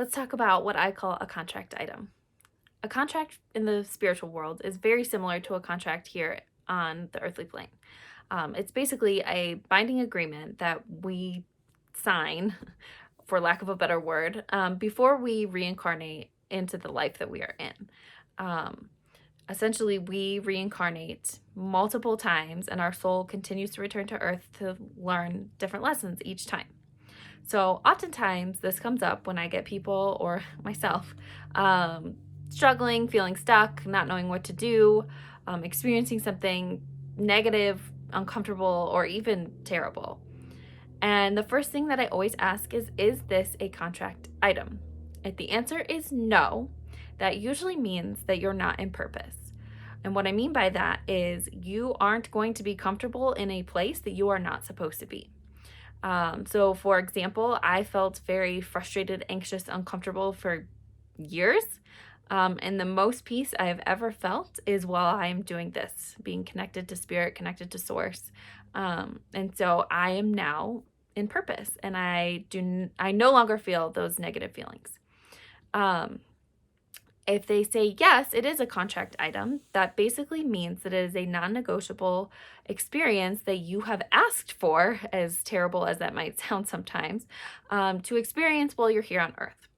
let's talk about what I call a contract item. A contract in the spiritual world is very similar to a contract here on the earthly plane. It's basically a binding agreement that we sign, for lack of a better word, before we reincarnate into the life that we are in. Um, Essentially, we reincarnate multiple times, and our soul continues to return to earth to learn different lessons each time. So oftentimes this comes up when I get people or myself um, struggling, feeling stuck, not knowing what to do, experiencing something negative, uncomfortable, or even terrible. And the first thing that I always ask is this a contract item? If the answer is no, that usually means that you're not in purpose. And what I mean by that is you aren't going to be comfortable in a place that you are not supposed to be. So, for example, I felt very frustrated, anxious, uncomfortable for years. And the most peace I've ever felt is while I'm doing this, being connected to spirit, connected to source. And so I am now in purpose, and I no longer feel those negative feelings. Um, if they say yes, it is a contract item, that basically means that it is a non negotiable experience that you have asked for, as terrible as that might sound sometimes, to experience while you're here on Earth.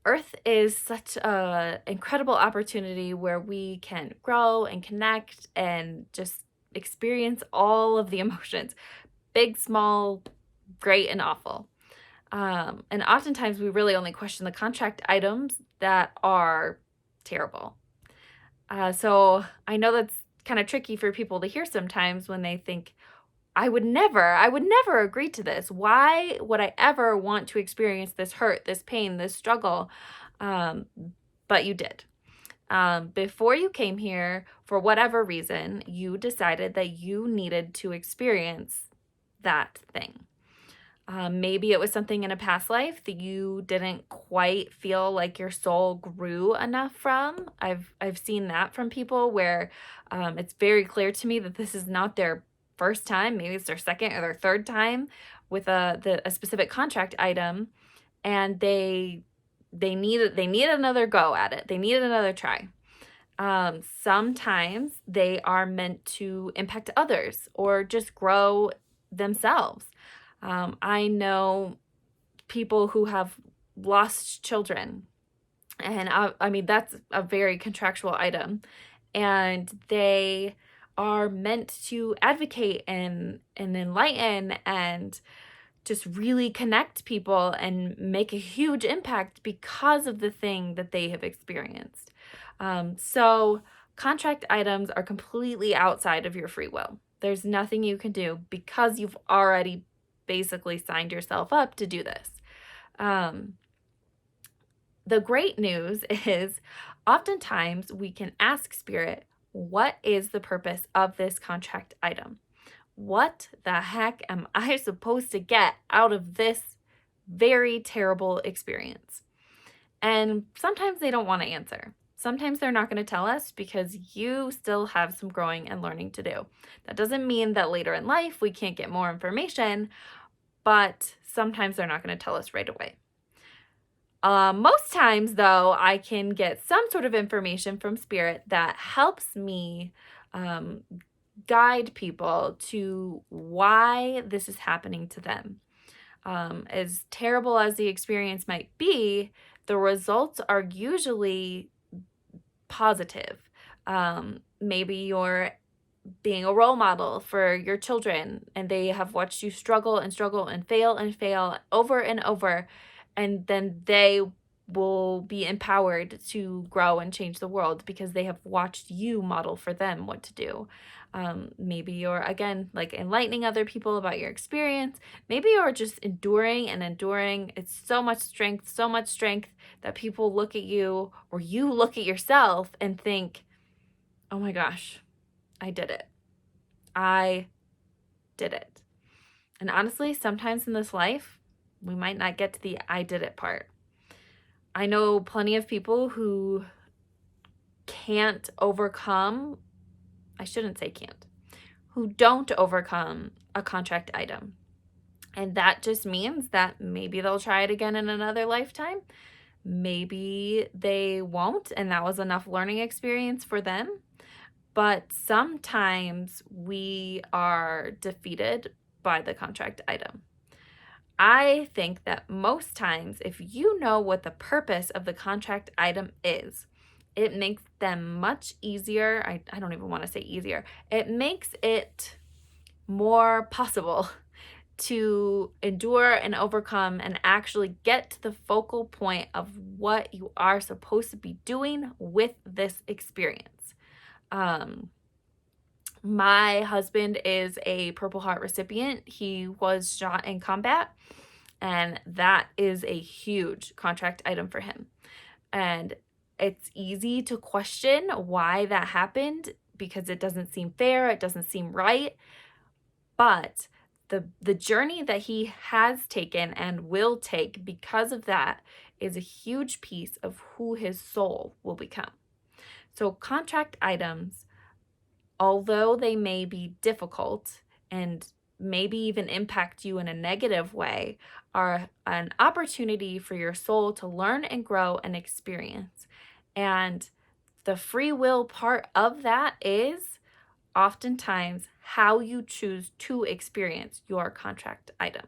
Earth is such an incredible opportunity where we can grow and connect and just experience all of the emotions, big, small, great, and awful. And oftentimes we really only question the contract items that are terrible. So I know that's kind of tricky for people to hear sometimes when they think, I would never agree to this. Why would I ever want to experience this hurt, this pain, this struggle? Um, but you did. Before you came here, for whatever reason, you decided that you needed to experience that thing. Maybe it was something in a past life that you didn't quite feel like your soul grew enough from. I've seen that from people where it's very clear to me that this is not their first time. Maybe it's their second or their third time with a specific contract item, and they needed another go at it. They needed another try. Sometimes they are meant to impact others or just grow themselves. I know people who have lost children, and I mean, that's a very contractual item, and they are meant to advocate and enlighten and just really connect people and make a huge impact because of the thing that they have experienced. So contract items are completely outside of your free will. There's nothing you can do because you've already basically signed yourself up to do this. Um, the great news is oftentimes we can ask spirit, what is the purpose of this contract item? What the heck am I supposed to get out of this very terrible experience? And sometimes they don't want to answer. Sometimes they're not going to tell us because you still have some growing and learning to do. That doesn't mean that later in life we can't get more information, but sometimes they're not going to tell us right away. Most times, though, I can get some sort of information from spirit that helps me um, guide people to why this is happening to them. As terrible as the experience might be, the results are usually positive. Maybe you're being a role model for your children and they have watched you struggle and struggle and fail over and over, and then they will be empowered to grow and change the world because they have watched you model for them what to do. Maybe you're, again, like enlightening other people about your experience. Maybe you're just enduring and enduring. It's so much strength that people look at you or you look at yourself and think, oh my gosh, I did it. I did it. And honestly, sometimes in this life, we might not get to the I did it part. I know plenty of people who can't overcome, I shouldn't say can't, who don't overcome a contract item. And that just means that maybe they'll try it again in another lifetime. Maybe they won't, and that was enough learning experience for them. But sometimes we are defeated by the contract item. I think that most times, if you know what the purpose of the contract item is, it makes them much easier. I don't even want to say easier. It makes it more possible to endure and overcome and actually get to the focal point of what you are supposed to be doing with this experience. Um, my husband is a Purple Heart recipient. He was shot in combat, and that is a huge contract item for him. And it's easy to question why that happened because it doesn't seem fair, it doesn't seem right. But the journey that he has taken and will take because of that is a huge piece of who his soul will become. So contract items, although they may be difficult and maybe even impact you in a negative way, are an opportunity for your soul to learn and grow and experience. And the free will part of that is oftentimes how you choose to experience your contract item.